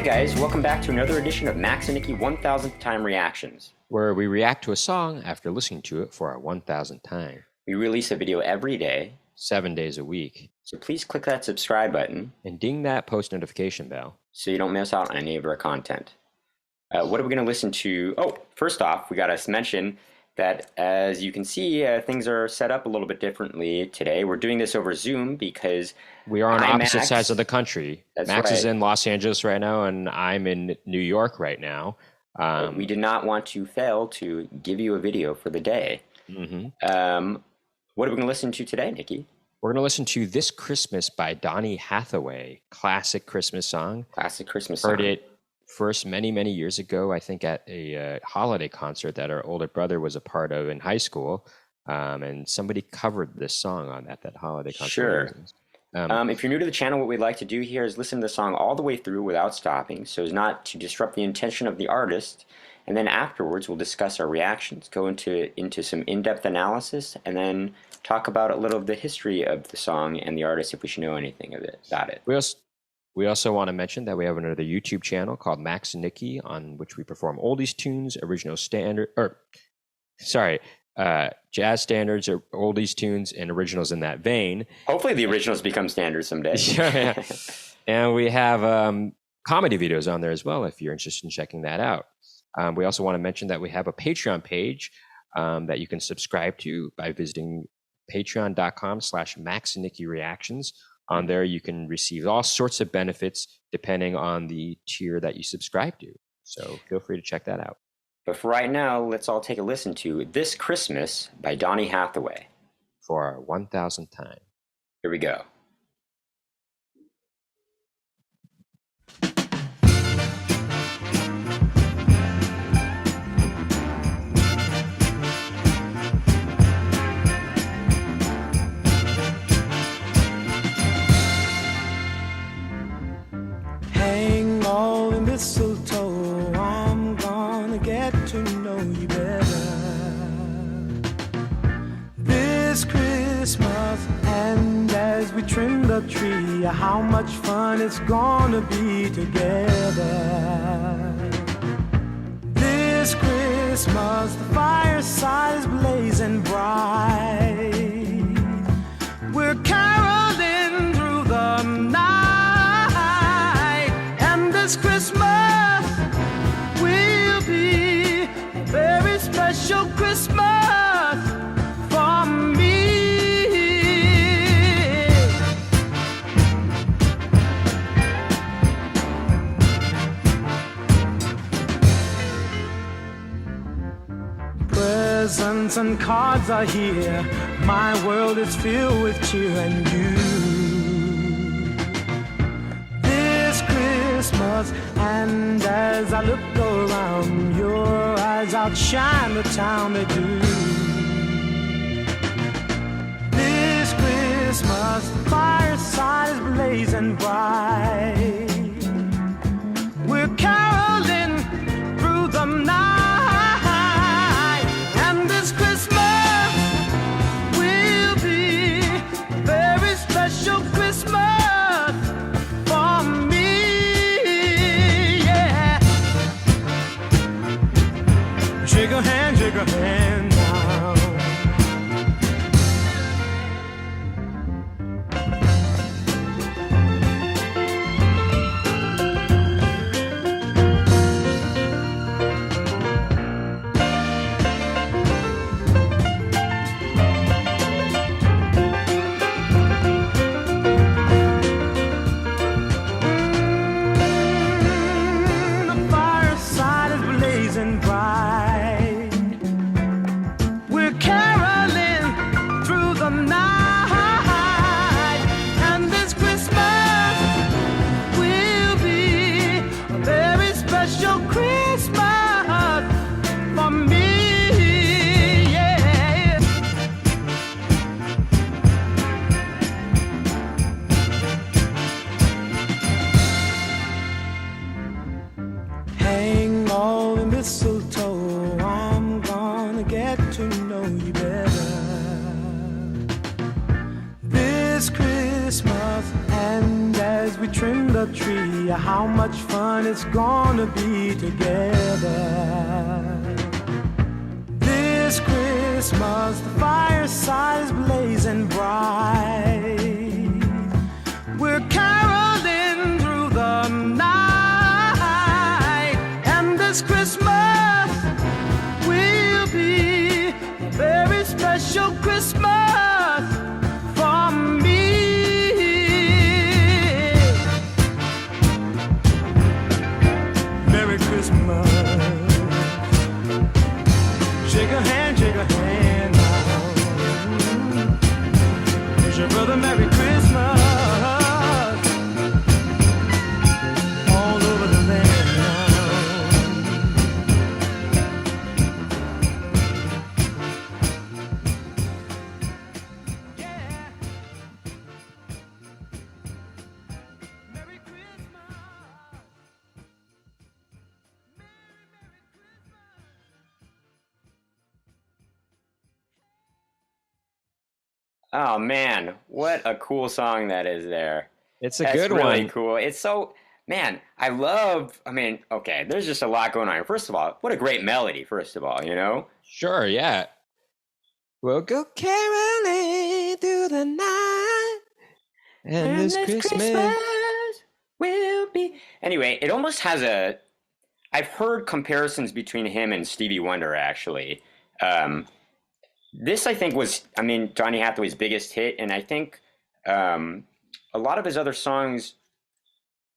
Hi guys, welcome back to another edition of Max and Nicky 1000th Time Reactions, where we react to a song after listening to it for our 1000th time. We release a video every day, 7 days a week. So please click that subscribe button and ding that post notification bell so you don't miss out on any of our content. What are we going to listen to? Oh, first off, we got to mention that as you can see, things are set up a little bit differently today. We're doing this over Zoom because we are on opposite sides of the country. Max is in Los Angeles right now, and I'm in New York right now. We did not want to fail to give you a video for the day. What are we going to listen to today, Nicky? We're going to listen to This Christmas by Donny Hathaway. Classic Christmas song. Classic Christmas song. Heard it first many, many years ago, I think at a holiday concert that our older brother was a part of in high school. And somebody covered this song on that holiday concert. Sure. If you're new to the channel, what we'd like to do here is listen to the song all the way through without stopping, so as not to disrupt the intention of the artist. And then afterwards, we'll discuss our reactions, go into some in-depth analysis, and then talk about a little of the history of the song and the artist if we should know anything about it. We also want to mention that we have another YouTube channel called Max and Nicky, on which we perform oldies tunes, jazz standards, or oldies tunes, and originals in that vein. Hopefully the originals become standards someday. Yeah. And we have comedy videos on there as well if you're interested in checking that out. We also want to mention that we have a Patreon page that you can subscribe to by visiting patreon.com/MaxandNickyReactions. On there, you can receive all sorts of benefits depending on the tier that you subscribe to. So feel free to check that out. But for right now, let's all take a listen to This Christmas by Donny Hathaway. For our 1000th time. Here we go. Hang all the mistletoe, I'm gonna get to know you better this Christmas. And as we trim the tree, how much fun it's gonna be together this Christmas. The fireside is blazing bright, we're caroling through the night. This Christmas will be a very special Christmas for me. Presents and cards are here, my world is filled with cheer and you. And as I look around, your eyes outshine the town they do. This Christmas, the fireside is blazing bright, we're caroling through the night. And this Christmas will be a very special Christmas for me. Shake a hand now. as we trim the tree, how much fun it's gonna be together. This Christmas, the fireside is blazing bright. We're caroling through the night, and this Christmas will be a very special Christmas for me. Merry Christmas. Shake a hand now. Here's your brother, Merry Christmas. All over the land now. Yeah. Merry Christmas. Oh man, what a cool song that is there. It's a That's good really one. cool. It's so, man, okay, there's just a lot going on. First of all, what a great melody, first of all, you know? Sure, yeah. We'll go caroling through the night, and this Christmas. will be. Anyway, it almost has I've heard comparisons between him and Stevie Wonder, actually. This, I think, was, Donny Hathaway's biggest hit, and I think a lot of his other songs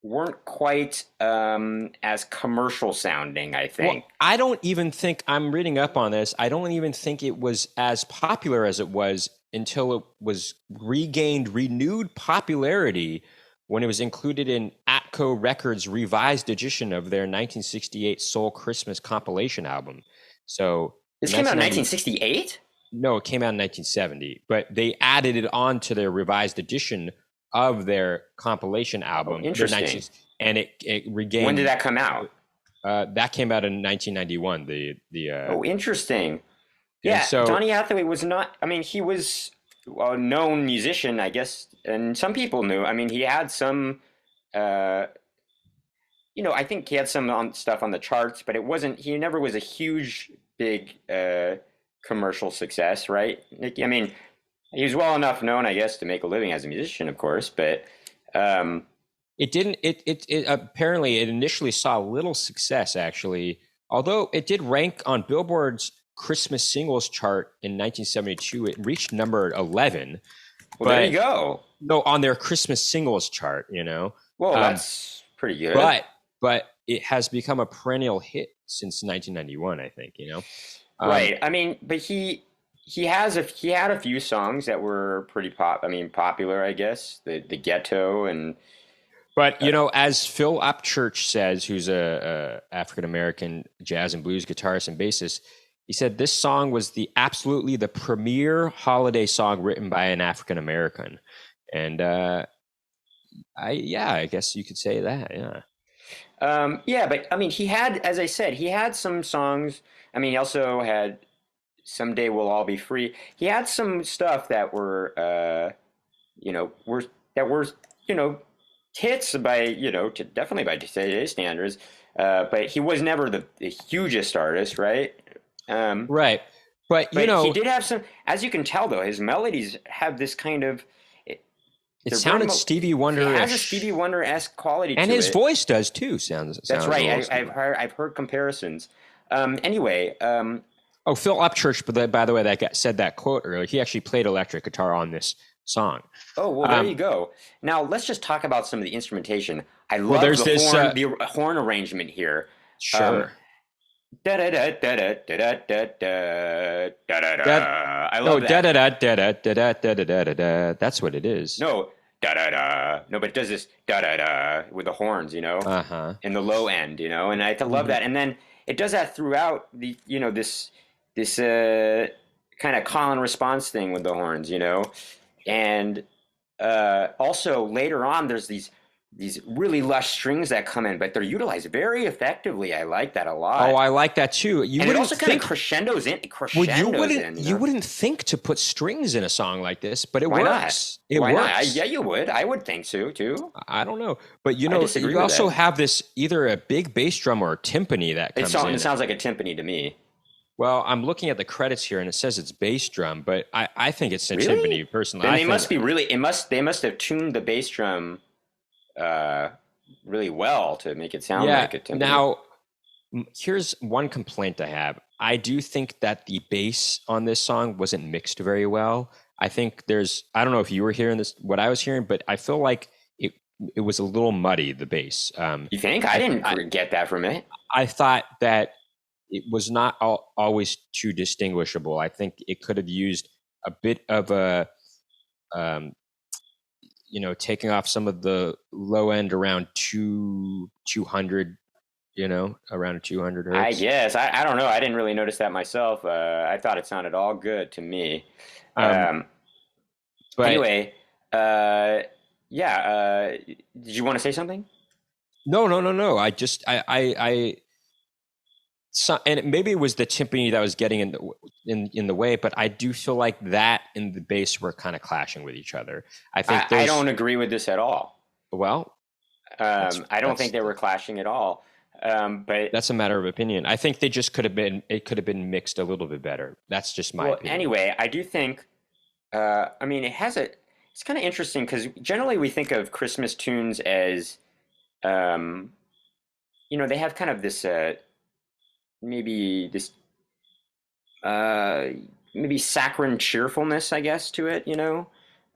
weren't quite as commercial sounding, I think. Well, I don't even think, I'm reading up on this, I don't even think it was as popular as it was until it was regained renewed popularity when it was included in Atco Records' revised edition of their 1968 Soul Christmas compilation album. So This came out in 1968? No, it came out in 1970, but they added it on to their revised edition of their compilation album. Oh, interesting. And it regained. When did that come out? That came out in 1991. Oh, interesting. Yeah, so Donny Hathaway was not, he was a known musician, I guess, and some people knew. He had some, I think he had some stuff on the charts, but he never was a huge, big commercial success, right? He was well enough known, I guess, to make a living as a musician, of course, but it didn't. It apparently it initially saw little success, actually, although it did rank on Billboard's Christmas singles chart in 1972. It reached number 11. Well, there you go. No, on their Christmas singles chart, Well, that's pretty good. But it has become a perennial hit since 1991, I think. Right. But he had a few songs that were pretty popular, I guess. The Ghetto and. But as Phil Upchurch says, who's a African American jazz and blues guitarist and bassist, he said this song was absolutely the premier holiday song written by an African American, and I guess you could say that, yeah. But he had, as I said, he had some songs. He also had "Someday We'll All Be Free." He had some stuff that were hits by, definitely by today's standards. But he was never the hugest artist, right? Right. But he did have some, as you can tell, though, his melodies have this kind of. It sounded Stevie Wonder-ish. It has a Stevie Wonder-esque quality to it. And his voice does, too. That's right. I've heard comparisons. Anyway. Phil Upchurch, by the way, that said that quote earlier, he actually played electric guitar on this song. Oh, well, there you go. Now, let's just talk about some of the instrumentation. I love the horn arrangement here. Sure. I love that. That's what it is. No, no, but it does this with the horns, Uh-huh. in the low end, and I love that. And then it does that throughout the, this kind of call and response thing with the horns, and also later on there's these these really lush strings that come in, but they're utilized very effectively. I like that a lot. Oh, I like that too. You and it wouldn't also kind think of crescendos well, you in. You know? wouldn't think to put strings in a song like this, but it Why works. not? It Why works. not? Yeah, you would. I would think so too. I don't know, but I disagree you with also that. have this either a big bass drum or a timpani that comes in. It sounds like a timpani to me. Well, I'm looking at the credits here, and it says it's bass drum, but I think it's a Really? timpani personally. Then they must be really. They must have tuned the bass drum really well to make it sound like a timpani. Now, here's one complaint I have. I do think that the bass on this song wasn't mixed very well. I think I don't know if you were hearing this, what I was hearing, but I feel like it was a little muddy, the bass. You think? I didn't get that from it. I thought that it was not always too distinguishable. I think it could have used a bit of a, taking off some of the low end around 200, around 200 hertz. I guess. I don't know. I didn't really notice that myself. I thought it sounded all good to me. But anyway, did you want to say something? No. And maybe it was the timpani that was getting in the way, but I do feel like that and the bass were kind of clashing with each other. I don't agree with this at all. Well, I don't think they were clashing at all. But that's a matter of opinion. I think they just could have been mixed a little bit better. That's just my opinion. Anyway, I do think, it's kind of interesting because generally we think of Christmas tunes as, they have kind of this, maybe saccharine cheerfulness, I guess, to it,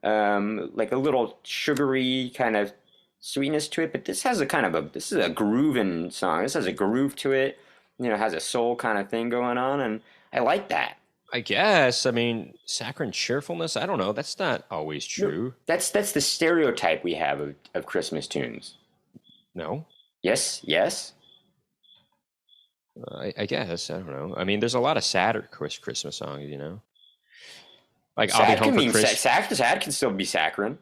like a little sugary kind of sweetness to it. But this has this is a grooving song. This has a groove to it, has a soul kind of thing going on. And I like that. I guess. I mean, saccharine cheerfulness, I don't know. That's not always true. No, that's the stereotype we have of Christmas tunes. No? Yes. I guess. I don't know. I mean, there's a lot of sadder Christmas songs, Like sad I'll Be Home for Christmas. Sad can still be saccharine.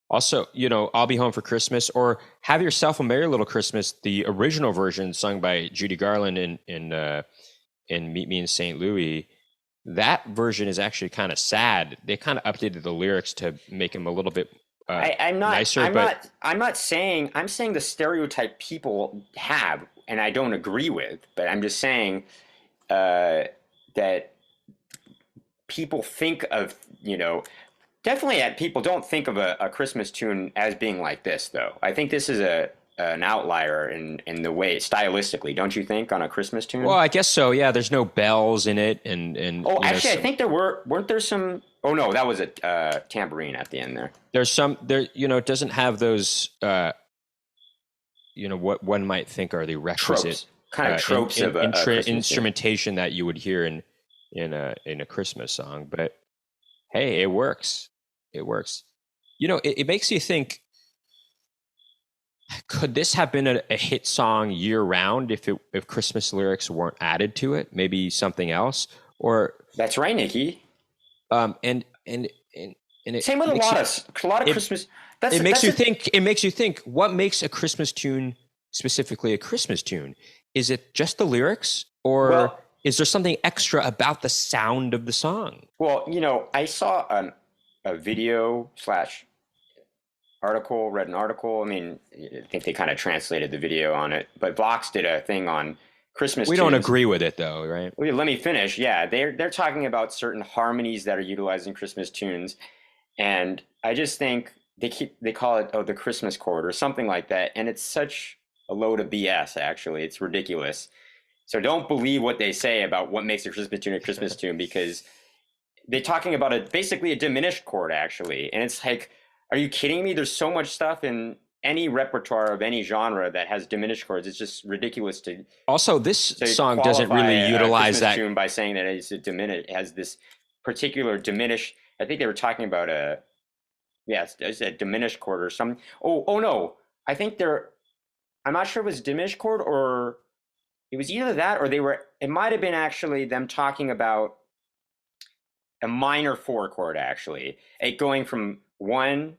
Also, I'll Be Home for Christmas or Have Yourself a Merry Little Christmas, the original version sung by Judy Garland in Meet Me in St. Louis. That version is actually kind of sad. They kind of updated the lyrics to make them a little bit nicer. I'm saying the stereotype people have, and I don't agree with, but I'm just saying that people think of, definitely people don't think of a Christmas tune as being like this, though. I think this is an outlier in the way stylistically, don't you think, on a Christmas tune? Well, I guess so. Yeah, there's no bells in it, and actually, I think weren't there some. Oh no, that was a tambourine at the end there. There's some there. It doesn't have those. What one might think are the requisite tropes of instrumentation that you would hear in a Christmas song. But hey, it works. It works. It makes you think. Could this have been a hit song year round if Christmas lyrics weren't added to it? Maybe something else, or that's right, Nicky. And same with a lot of Christmas. It makes you think. What makes a Christmas tune specifically a Christmas tune? Is it just the lyrics, or is there something extra about the sound of the song? Well, I saw a video / article, read an article. I mean, I think they kind of translated the video on it, but Vox did a thing on Christmas We tunes. don't agree with it though, right? Well, let me finish. Yeah, they're talking about certain harmonies that are utilized in Christmas tunes, and I just think they call it the Christmas chord or something like that, and it's such a load of BS. Actually, it's ridiculous. So don't believe what they say about what makes a Christmas tune because they're talking about basically a diminished chord actually, and it's like, are you kidding me? There's so much stuff in any repertoire of any genre that has diminished chords. It's just ridiculous to. Also, this song doesn't really utilize that tune by saying that it's it has this particular diminished. I think they were talking about it's a diminished chord or something. Oh no, I think I'm not sure if it was diminished chord or it was either that or it might have been actually them talking about a minor 4 chord actually, it going from 1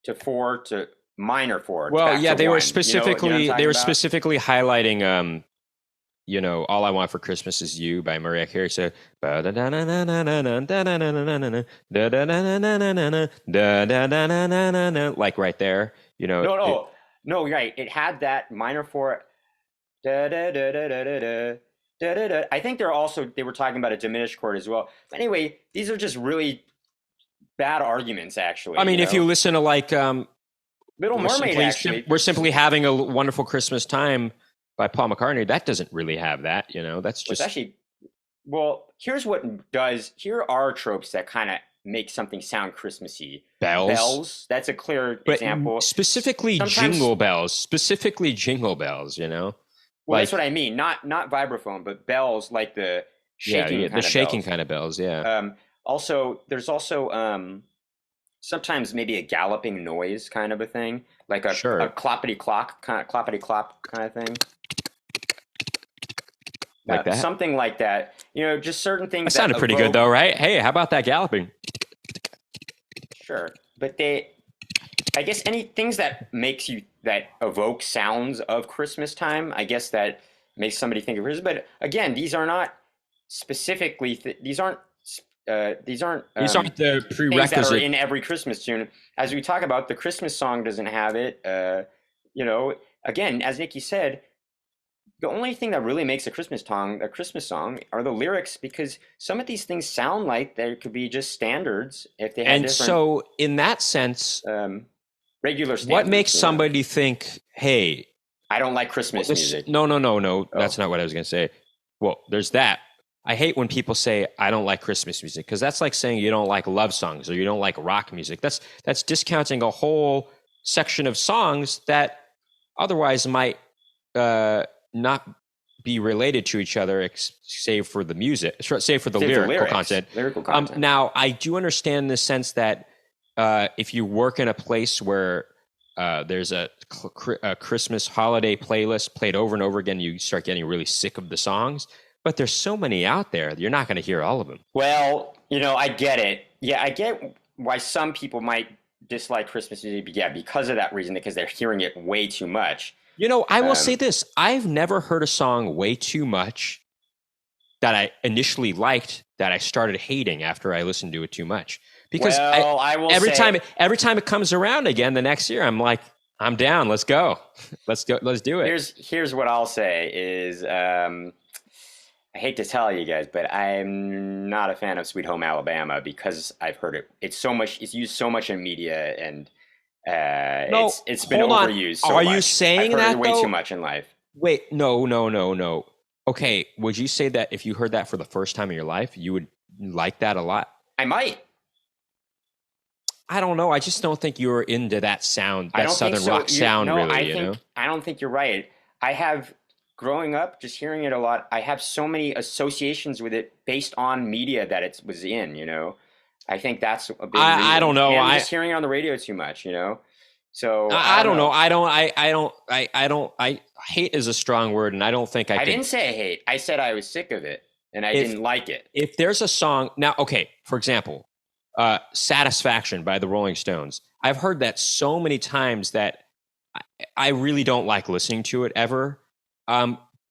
to 4 to minor four. Well, back yeah, to they were one. specifically Talking about? specifically highlighting All I Want for Christmas Is You by Mariah Carey. So like right there, No, you're right. It had that minor four. Da, da, da, da, da, da, da, da, da, da. I think they were talking about a diminished chord as well. But anyway, these are just really bad arguments, actually. I mean, if you listen to like Little Mermaid, actually, we're simply having a wonderful Christmas time by Paul McCartney. That doesn't really have that, That's just actually. Well, here's what does. Here are tropes that kind of make something sound Christmassy. bells. That's a clear But example. specifically jingle bells. Well, that's what I mean. Not vibraphone, but bells like the shaking the shaking bells. kind of bells. Yeah. Also, there's also sometimes maybe a galloping noise kind of a thing, like a cloppity clock kind of cloppity clop kind of thing. Like that? Something like that. Just certain things. That sounded pretty good though, right? Hey, how about that galloping? Sure. But I guess any things that evoke sounds of Christmas time, I guess that makes somebody think of Christmas. But again, these are not specifically, these aren't the prerequisite things that are in every Christmas tune. As we talk about, the Christmas song doesn't have it. Again, as Nicky said, the only thing that really makes a Christmas song are the lyrics, because some of these things sound like they could be just standards if they had different. So in that sense, regular standards. What makes somebody think, hey, I don't like Christmas music? No. Oh. That's not what I was going to say. Well, there's that. I hate when people say, I don't like Christmas music, because that's like saying you don't like love songs or you don't like rock music. That's discounting a whole section of songs that otherwise might not be related to each other, save for the music, save for the lyrical content. Now, I do understand in the sense that if you work in a place where there's a Christmas holiday playlist played over and over again, you start getting really sick of the songs. But there's so many out there, you're not going to hear all of them. Well, I get it. Yeah, I get why some people might dislike Christmas music. Yeah, because of that reason, because they're hearing it way too much. I will say this. I've never heard a song way too much that I initially liked that I started hating after I listened to it too much. Because every time it comes around again the next year, I'm like, I'm down. Let's go. Let's do it. Here's what I'll say is, I hate to tell you guys, but I'm not a fan of Sweet Home Alabama because I've heard it. It's used so much in media, and it's been overused. So Are much. you saying I've heard that it way too much in life? Wait, no. Okay, would you say that if you heard that for the first time in your life, you would like that a lot? I might. I don't know. I just don't think you're into that sound, that southern rock sound, really. I don't think you're right. I have. Growing up, just hearing it a lot, I have so many associations with it based on media that it was in, I think that's a big reason. I don't know. I'm just hearing it on the radio too much, So I don't know. I hate is a strong word, and I don't think I didn't say hate. I said I was sick of it, and I didn't like it. If there's a song now, okay, for example, "Satisfaction" by the Rolling Stones. I've heard that so many times that I really don't like listening to it ever.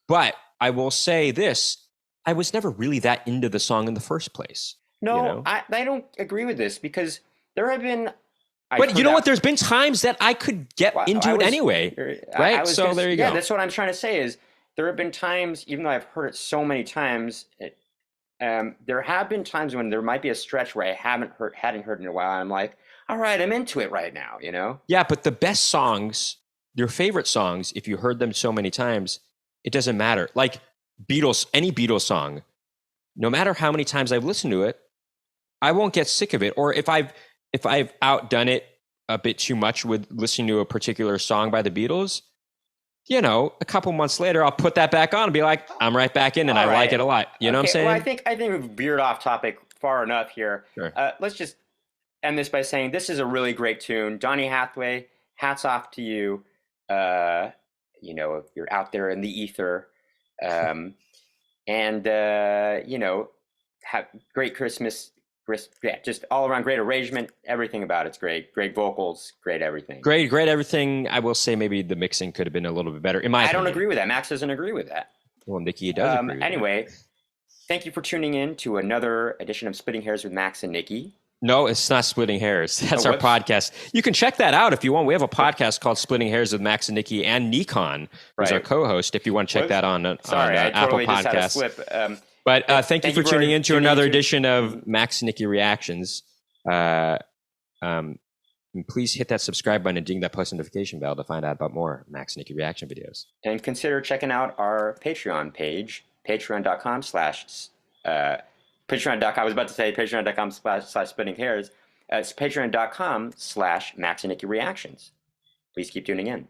But I will say this, I was never really that into the song in the first place. No, I don't agree with this, because there have been... But you know what? There's been times that I could get into it anyway, right? There you go. Yeah, that's what I'm trying to say is there have been times, even though I've heard it so many times, there have been times when there might be a stretch where I hadn't heard it in a while, and I'm like, all right, I'm into it right now, Yeah, but the best songs, your favorite songs, if you heard them so many times, it doesn't matter. Like Beatles, any Beatles song, no matter how many times I've listened to it, I won't get sick of it. Or if I've outdone it a bit too much with listening to a particular song by the Beatles, a couple months later, I'll put that back on and be like, I'm right back in, and I like it a lot. You know what I'm saying? Well, I think we've veered off topic far enough here. Sure. Let's just end this by saying this is a really great tune. Donny Hathaway, hats off to you. If you're out there in the ether, and have great Christmas Yeah, just all around great arrangement. Everything about it's great. Great vocals, great everything. Great everything. I will say maybe the mixing could have been a little bit better. In my opinion. I don't agree with that. Max doesn't agree with that. Well, Nicky does agree with anyway, that. Thank you for tuning in to another edition of Splitting Hairs with Max and Nicky. No, it's not Splitting Hairs. That's our podcast. You can check that out if you want. We have a podcast called Splitting Hairs with Max and Nicky and Nikon, who's our co-host. If you want to check that on Apple Podcasts. But thank you for tuning in to another edition of Max and Nicky Reactions. And please hit that subscribe button and ding that post notification bell to find out about more Max and Nicky reaction videos. And consider checking out our Patreon page, patreon.com/. Patreon.com. I was about to say patreon.com/splitting hairs. It's patreon.com/Max and Nicky Reactions. Please keep tuning in.